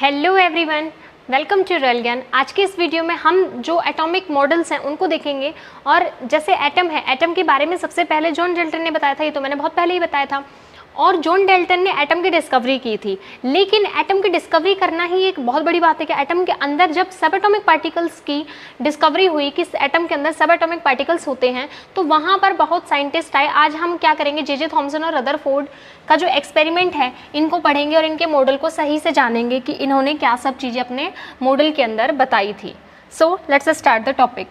Hello everyone, welcome to Royal Gyan. आज के इस वीडियो में हम जो एटॉमिक मॉडल्स हैं उनको देखेंगे। और जैसे एटम है, एटम के बारे में सबसे पहले जॉन डाल्टन ने बताया था, ये तो मैंने बहुत पहले ही बताया था। और जॉन डाल्टन ने एटम की डिस्कवरी की थी। लेकिन एटम की डिस्कवरी करना ही एक बहुत बड़ी बात है कि एटम के अंदर जब सब एटॉमिक पार्टिकल्स की डिस्कवरी हुई कि एटम के अंदर सब एटॉमिक पार्टिकल्स होते हैं, तो वहाँ पर बहुत साइंटिस्ट आए। आज हम क्या करेंगे, जे थॉमसन और रदरफोर्ड का जो एक्सपेरिमेंट है इनको पढ़ेंगे और इनके मॉडल को सही से जानेंगे कि इन्होंने क्या सब चीज़ें अपने मॉडल के अंदर बताई थी। So let's start the topic.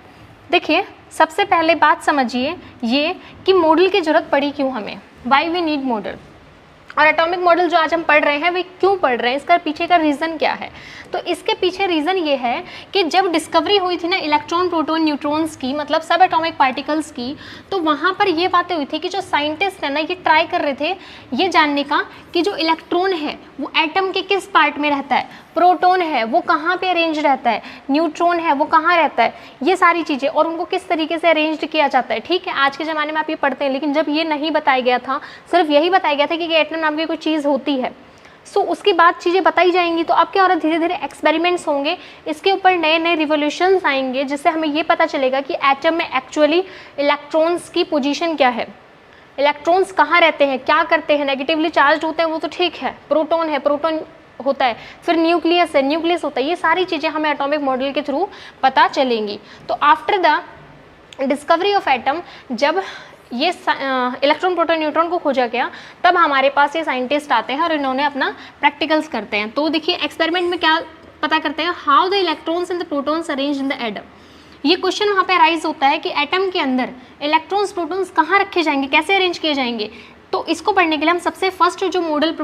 देखिए, सबसे पहले बात समझिए ये कि मॉडल की ज़रूरत पड़ी क्यों हमें, वाई वी नीड मॉडल। और एटॉमिक मॉडल जो आज हम पढ़ रहे हैं वे क्यों पढ़ रहे हैं, इसका पीछे का रीज़न क्या है। तो इसके पीछे रीज़न ये है कि जब डिस्कवरी हुई थी ना इलेक्ट्रॉन, प्रोटॉन, न्यूट्रॉन्स की, मतलब सब एटॉमिक पार्टिकल्स की, तो वहाँ पर ये बातें हुई थी कि जो साइंटिस्ट है ना ये ट्राई कर रहे थे ये जानने का कि जो इलेक्ट्रॉन है वो एटम के किस पार्ट में रहता है, प्रोटॉन है वो कहाँ पे अरेंज रहता है, न्यूट्रॉन है वो कहाँ रहता है, ये सारी चीज़ें, और उनको किस तरीके से अरेंज किया जाता है। ठीक है, आज के ज़माने में आप ये पढ़ते हैं, लेकिन जब ये नहीं बताया गया था, सिर्फ यही बताया गया था कि एटम नाम की कोई चीज़ होती है। सो उसके बाद चीज़ें बताई जाएंगी, तो अब क्या हो रहा है, धीरे धीरे एक्सपेरिमेंट्स होंगे, इसके ऊपर नए नए रिवोल्यूशंस आएंगे, जिससे हमें ये पता चलेगा कि एटम में एक्चुअली इलेक्ट्रॉन्स की पोजीशन क्या है, इलेक्ट्रॉन्स कहाँ रहते हैं, क्या करते हैं। नेगेटिवली चार्ज होते हैं वो तो ठीक है, प्रोटॉन है, प्रोटॉन होता है, फिर न्यूक्लियस है, न्यूक्लियस होता है, ये सारी चीज़ें हमें एटॉमिक मॉडल के थ्रू पता चलेंगी। तो after the discovery of atom, जब ये इलेक्ट्रॉन, प्रोटॉन, न्यूट्रॉन को खोजा गया, तब हमारे पास ये साइंटिस्ट आते हैं और इन्होंने अपना प्रैक्टिकल्स करते हैं। तो देखिए एक्सपेरिमेंट में क्या पता करते हैं, how the electrons and the protons arrange in the atom. ये क्वेश्चन वहाँ पे राइज होता है कि एटम के अंदर इलेक्ट्रॉन्स, प्रोटॉन्स कहाँ रखे जाएंगे, कैसे अरेंज किए जाएंगे। तो इसको पढ़ने के लिए हम सबसे फर्स्ट जो मॉडल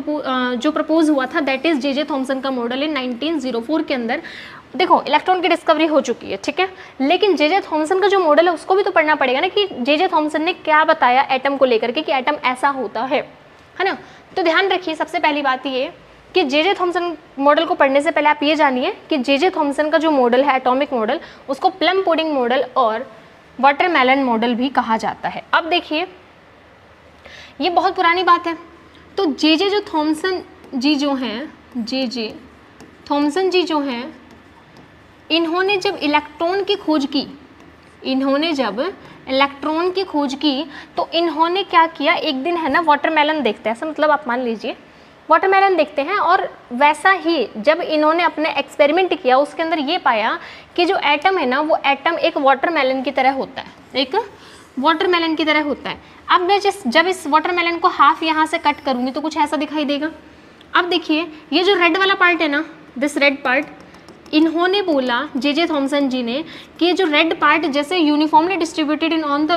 जो प्रपोज हुआ था, दैट इज जे थॉमसन का मॉडल इन 1904 के अंदर। देखो, इलेक्ट्रॉन की डिस्कवरी हो चुकी है, ठीक है, लेकिन जे थॉमसन का जो मॉडल है उसको भी तो पढ़ना पड़ेगा ना कि जे थॉमसन ने क्या बताया एटम को लेकर के कि एटम ऐसा होता है ना। तो ध्यान रखिए, सबसे पहली बात ये कि जे थॉमसन मॉडल को पढ़ने से पहले आप ये जानिए कि जे थॉमसन का जो मॉडल है एटॉमिक मॉडल, उसको प्लम पुडिंग मॉडल और वाटरमेलन मॉडल भी कहा जाता है। अब देखिए, ये बहुत पुरानी बात है। तो जे थॉमसन जी जो हैं, जे थॉमसन जी जो हैं, इन्होंने जब इलेक्ट्रॉन की खोज की, तो इन्होंने क्या किया, एक दिन है ना वाटरमेलन देखते हैं, ऐसा मतलब आप मान लीजिए वाटरमेलन देखते हैं, और वैसा ही जब इन्होंने अपने एक्सपेरिमेंट किया उसके अंदर ये पाया कि जो एटम है ना वो एटम एक वाटरमेलन की तरह होता है, एक वाटरमेलन की तरह होता है। अब मैं जब इस वाटरमेलन को हाफ यहाँ से कट करूँगी तो कुछ ऐसा दिखाई देगा। अब देखिए, ये जो रेड वाला पार्ट है ना, दिस रेड पार्ट, इन्होंने बोला जे थॉमसन जी ने कि जो रेड पार्ट जैसे uniformly distributed in on the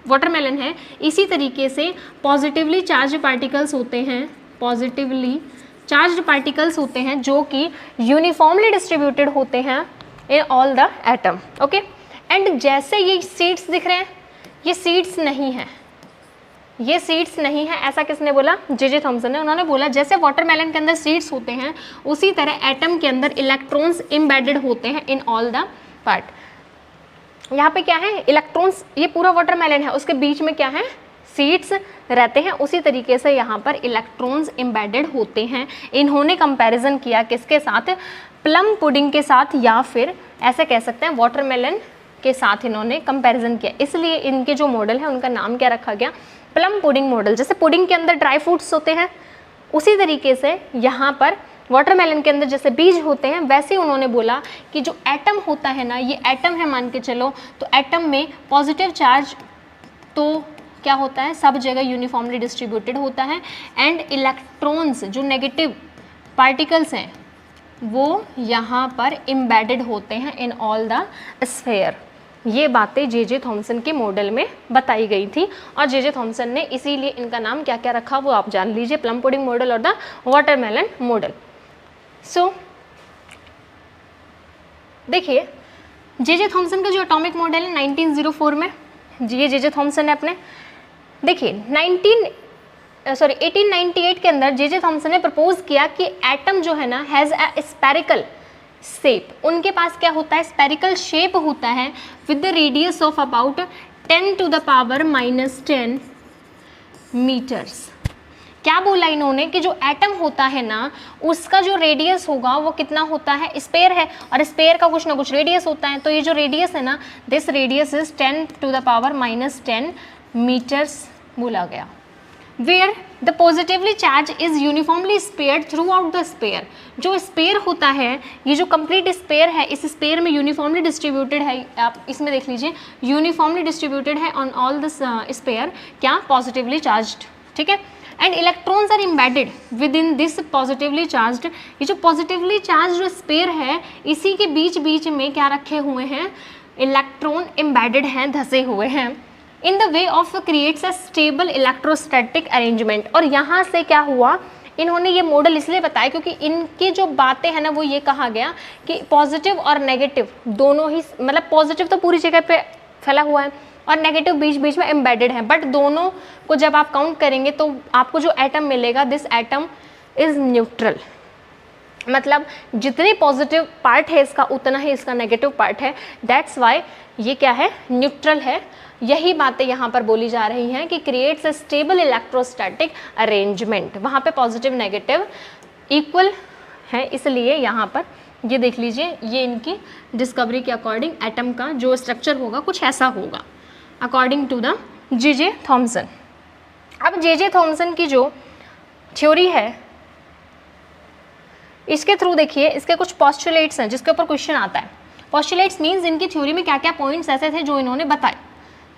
watermelon है, इसी तरीके से पॉजिटिवली चार्ज पार्टिकल्स होते हैं, पॉजिटिवली चार्ज पार्टिकल्स होते हैं जो कि यूनिफॉर्मली डिस्ट्रीब्यूटेड होते हैं in all the atom. Okay, and जैसे ये सीड्स दिख रहे हैं, ये सीड्स नहीं है, ये सीड्स नहीं है, ऐसा किसने बोला, जे थॉमसन ने। उन्होंने बोला जैसे वाटरमेलन के अंदर सीड्स होते हैं उसी तरह एटम के अंदर इलेक्ट्रॉन्स एम्बेडेड होते हैं इन ऑल द पार्ट। यहाँ पे क्या है, इलेक्ट्रॉन्स, ये पूरा वाटरमेलन है, उसके बीच में क्या है, सीड्स रहते हैं, उसी तरीके से यहाँ पर इलेक्ट्रॉन्स एम्बेडेड होते हैं। इन्होंने कंपैरिजन किया किसके साथ, प्लम पुडिंग के साथ, या फिर ऐसे कह सकते हैं वाटरमेलन के साथ इन्होंने कंपैरिजन किया, इसलिए इनके जो मॉडल है उनका नाम क्या रखा गया, प्लम पुडिंग मॉडल। जैसे पुडिंग के अंदर ड्राई फ्रूट्स होते हैं, उसी तरीके से यहाँ पर वाटरमेलन के अंदर जैसे बीज होते हैं, वैसे उन्होंने बोला कि जो एटम होता है ना, ये एटम है मान के चलो, तो एटम में पॉजिटिव चार्ज तो क्या होता है, सब जगह यूनिफॉर्मली डिस्ट्रीब्यूटेड होता है, एंड इलेक्ट्रॉन्स जो नेगेटिव पार्टिकल्स हैं वो यहाँ पर एम्बेडेड होते हैं इन ऑल द स्फेयर। ये बातें जे थॉमसन के मॉडल में बताई गई थी, और जे थॉमसन ने इसीलिए इनका नाम क्या क्या रखा वो आप जान लीजिए, प्लम पुडिंग मॉडल और द वाटरमेलन मॉडल। सो देखिए, जे थॉमसन का जो एटॉमिक मॉडल है 1904 में, ये जे थॉमसन ने अपने, देखिए 1898 के अंदर जे थॉमसन ने प्रपोज किया कि एटम जो है ना हैज़ अ स्पेरिकल शेप। उनके पास क्या होता है, स्पेरिकल शेप होता है with the radius of about 10⁻⁻10 metres. क्या बोला इन्होंने कि जो एटम होता है ना उसका जो रेडियस होगा वो कितना होता है, स्पेयर है, और स्पेयर का कुछ ना कुछ रेडियस होता है। तो ये जो रेडियस है ना, दिस रेडियस इज 10⁻⁻10 मीटर्स बोला गया। Where the positively charge is uniformly spread throughout the sphere. जो स्पेयर होता है, ये जो कंप्लीट स्पेयर है, इस स्पेयर में यूनिफॉर्मली डिस्ट्रीब्यूटेड है, आप इसमें देख लीजिए, यूनिफॉर्मली डिस्ट्रीब्यूटेड है ऑन ऑल दिस स्पेयर, क्या, पॉजिटिवली चार्ज्ड, ठीक है। And electrons are embedded within this positively charged. ये जो पॉजिटिवली चार्ज्ड स्पेयर है, इसी के बीच बीच में क्या रखे हुए हैं, इलेक्ट्रॉन एम्बेडेड हैं, धसे हुए हैं, in the way of creates a stable electrostatic arrangement. और यहाँ से क्या हुआ, इन्होंने ये मॉडल इसलिए बताया क्योंकि इनकी जो बातें हैं ना वो ये कहा गया कि पॉजिटिव और नेगेटिव दोनों ही, मतलब पॉजिटिव तो पूरी जगह पे फैला हुआ है और नेगेटिव बीच बीच में एम्बेडेड है, बट दोनों को जब आप काउंट करेंगे तो आपको जो एटम मिलेगा, दिस एटम इज न्यूट्रल। मतलब जितने पॉजिटिव पार्ट है इसका उतना ही इसका नेगेटिव पार्ट है, दैट्स वाई ये क्या है, न्यूट्रल है। यही बातें यहाँ पर बोली जा रही हैं कि creates a stable electrostatic arrangement. वहाँ पे पॉजिटिव नेगेटिव इक्वल है, इसलिए यहाँ पर ये देख लीजिए, ये इनकी डिस्कवरी के अकॉर्डिंग एटम का जो स्ट्रक्चर होगा कुछ ऐसा होगा, according to the J Thomson. अब जे थॉमसन की जो थ्योरी है, इसके थ्रू देखिए, इसके कुछ पॉस्टुलेट्स हैं जिसके ऊपर क्वेश्चन आता है। पॉस्टुलेट्स मीन्स इनकी थ्योरी में क्या क्या पॉइंट्स ऐसे थे जो इन्होंने बताए,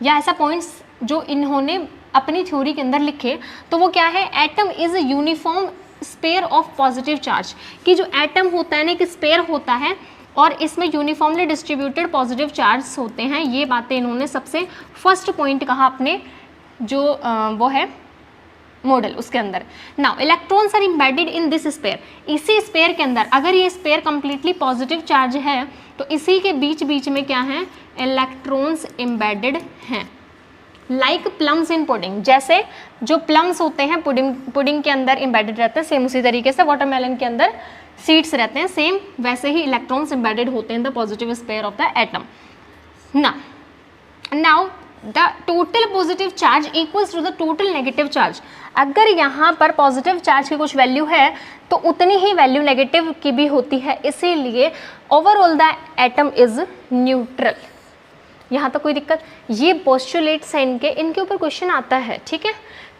या ऐसा पॉइंट्स जो इन्होंने अपनी थ्योरी के अंदर लिखे। तो वो क्या है, atom is a uniform sphere of positive charge, कि जो एटम होता है ना एक स्पेयर होता है और इसमें यूनिफॉर्मली डिस्ट्रीब्यूटेड पॉजिटिव चार्ज होते हैं। ये बातें इन्होंने सबसे फर्स्ट पॉइंट कहा अपने जो वो है मॉडल उसके अंदर। Now electrons are embedded in this sphere. इसी स्पेयर के अंदर, अगर ये स्पेयर कंप्लीटली पॉजिटिव चार्ज है तो इसी के बीच बीच में क्या है, इलेक्ट्रॉन्स एम्बेडेड हैं, लाइक प्लम्स इन पुडिंग। जैसे जो प्लम्स होते हैं पुडिंग के अंदर एम्बेडेड रहते हैं, सेम उसी तरीके से वाटरमेलन के अंदर सीड्स रहते हैं, सेम वैसे ही इलेक्ट्रॉन्स एम्बेडेड होते हैं the positive sphere of the atom. Now the total positive charge equals to the total negative charge. अगर यहाँ पर पॉजिटिव चार्ज की कुछ वैल्यू है तो उतनी ही वैल्यू नेगेटिव की भी होती है, इसीलिए overall the atom is neutral. यहाँ तक कोई दिक्कत, ये पोस्टुलेट्स हैं इनके ऊपर क्वेश्चन आता है, ठीक है।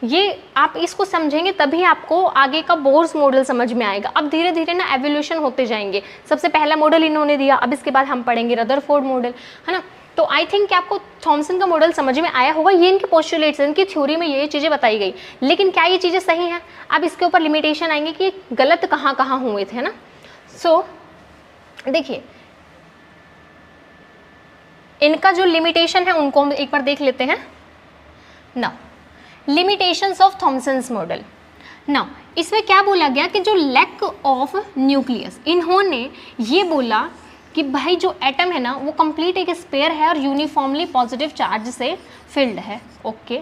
ये आप इसको समझेंगे तभी आपको आगे का बोर्स मॉडल समझ में आएगा। अब धीरे धीरे ना एवोल्यूशन होते जाएंगे। सबसे पहला मॉडल इन्होंने दिया, अब इसके बाद हम पढ़ेंगे रदरफोर्ड मॉडल, है ना। तो आई थिंक कि आपको थॉमसन का मॉडल समझ में आया होगा। ये इनके पोस्टुलेट्स, इनकी थ्योरी में ये चीज़ें बताई गई, लेकिन क्या ये चीज़ें सही हैं? अब इसके ऊपर लिमिटेशन आएंगे कि गलत कहाँ कहाँ हुए थे ना। सो देखिए, इनका जो लिमिटेशन है उनको हम एक बार देख लेते हैं। Now limitations of Thomson's model. Now इसमें क्या बोला गया कि जो लैक ऑफ न्यूक्लियस, इन्होंने ये बोला कि भाई जो एटम है ना वो कंप्लीट एक स्पेयर है और यूनिफॉर्मली पॉजिटिव चार्ज से फिल्ड है, ओके।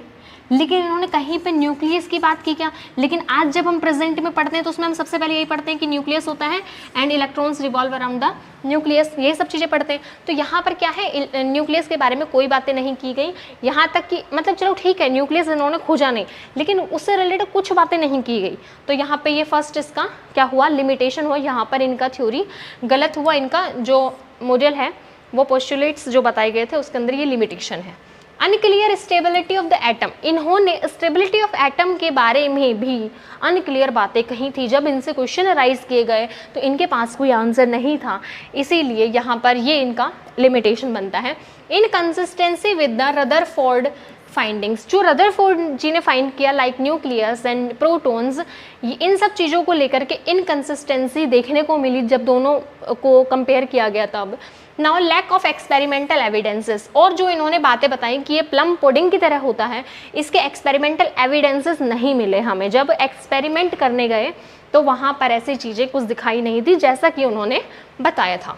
लेकिन इन्होंने कहीं पे न्यूक्लियस की बात की क्या? लेकिन आज जब हम प्रेजेंट में पढ़ते हैं तो उसमें हम सबसे पहले यही पढ़ते हैं कि न्यूक्लियस होता है and electrons revolve around the nucleus, यही सब चीज़ें पढ़ते हैं। तो यहाँ पर क्या है, न्यूक्लियस के बारे में कोई बातें नहीं की गई, यहाँ तक कि मतलब चलो ठीक है न्यूक्लियस इन्होंने खोजा नहीं, लेकिन उससे रिलेटेड कुछ बातें नहीं की गई। तो यहाँ पे ये फर्स्ट इसका क्या हुआ, लिमिटेशन हुआ। यहाँ पर इनका थ्योरी गलत हुआ, इनका जो मॉडल है वो पोस्टुलेट्स जो बताए गए थे उसके अंदर ये लिमिटेशन है। Unclear stability of the atom, इन्होंने स्टेबिलिटी ऑफ एटम के बारे में भी अनक्लियर बातें कही थी। जब इनसे क्वेश्चन राइज किए गए तो इनके पास कोई आंसर नहीं था, इसीलिए यहाँ पर ये इनका लिमिटेशन बनता है। Inconsistency with the Rutherford findings, जो रदरफोर्ड जी ने फाइंड किया लाइक न्यूक्लियस एंड प्रोटॉन्स, इन सब चीज़ों को लेकर के इनकंसिस्टेंसी देखने को मिली जब दोनों को कंपेयर किया गया तब। Now lack of experimental evidences, और जो इन्होंने बातें बताई कि ये प्लम पुडिंग की तरह होता है, इसके एक्सपेरिमेंटल एविडेंसेस नहीं मिले हमें। जब एक्सपेरिमेंट करने गए तो वहाँ पर ऐसी चीज़ें कुछ दिखाई नहीं दी जैसा कि उन्होंने बताया था।